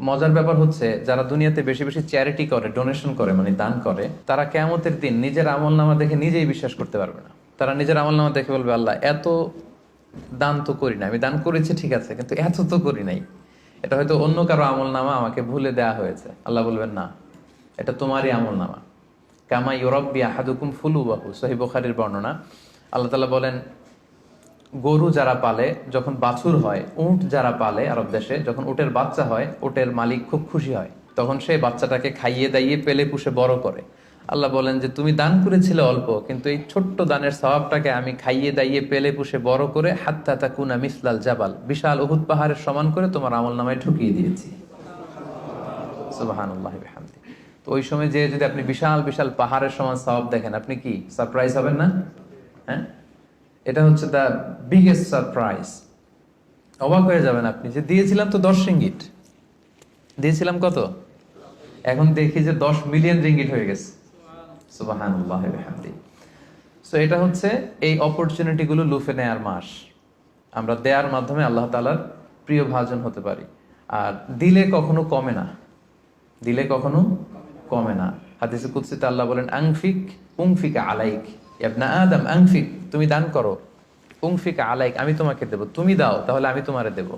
মজার ব্যাপার হচ্ছে যারা দুনিয়াতে বেশি বেশি চ্যারিটি করে, ডোনেশন করে, মানে দান করে, তারা কিয়ামতের দিন নিজের আমল নামা দেখে নিজেই বিশ্বাস করতে পারবে না। তারা নিজের আমল নামা দেখে বলবে, আল্লাহ এত দান তো করি না, আমি দান করেছি ঠিক আছে, কিন্তু এত তো করি নাই, এটা হয়তো অন্য কারো আমল নামা, আমাকে ভুলে দেয়া হয়েছে। আল্লাহ বলবেন না, এটা তোমারই আমল নামা। কামা ইউরাব্বি আহাদুকুম ফুলুবাহু, সহিহ বুখারীর বর্ণনা। আল্লাহ তাআলা বলেন, গরু যারা পালে, যখন বাছুর হয়, উট যারা পালে আরব দেশে, যখন উটের বাচ্চা হয়, উটের মালিক খুব খুশি হয়, তখন সেই বাচ্চাটাকে খাইয়ে দাইয়ে পেলে পুষে বড় করে। আল্লাহ বলেন যে তুমি দান করেছিলে অল্প, কিন্তু এই ছোট্ট দানের সওয়াবটাকে আমি খাইয়ে দাইয়ে পেলে পুষে বড় করে হাত্তা তাকুনা মিসলাল জাবাল, বিশাল উহুদ পাহাড়ের সমান করে তোমার আমল নামায় ঢুকিয়ে দিয়েছি। সুবহানাল্লাহি ওয়া বিহামদিহি। তো ওই সময় যে যদি আপনি বিশাল বিশাল পাহাড়ের সমান সওয়াব দেখেন, আপনি কি সারপ্রাইজ হবেন না? হ্যাঁ, এটা হচ্ছে দ্য বিগেস্ট সারপ্রাইজ। অবাক হয়ে যাবেন আপনি যে দিয়েছিলাম তো 10 রিঙ্গিট, দিয়েছিলাম কত, এখন দেখি যে 10 মিলিয়ন রিঙ্গিট হয়ে গেছে। সুবহানাল্লাহ ওয়া বিহামদিহি। সো এটা হচ্ছে এই অপরচুনিটি গুলো লুফে নেয়ার মাস। আমরা দেয়ার মাধ্যমে আল্লাহ তাআলার প্রিয় ভাজন হতে পারি। আর দিলে কখনো কমে না, দিলে কখনো কমে না। হাদিসে কুদসিতে আল্লাহ বলেন, আনফিক উনফিক আলাইক, ইবনা আদম আনফিক, তুমি দান করো, উনফিক আলাইক, আমি তোমাকে দেব, তুমি দাও তাহলে আমি তোমারে দেব।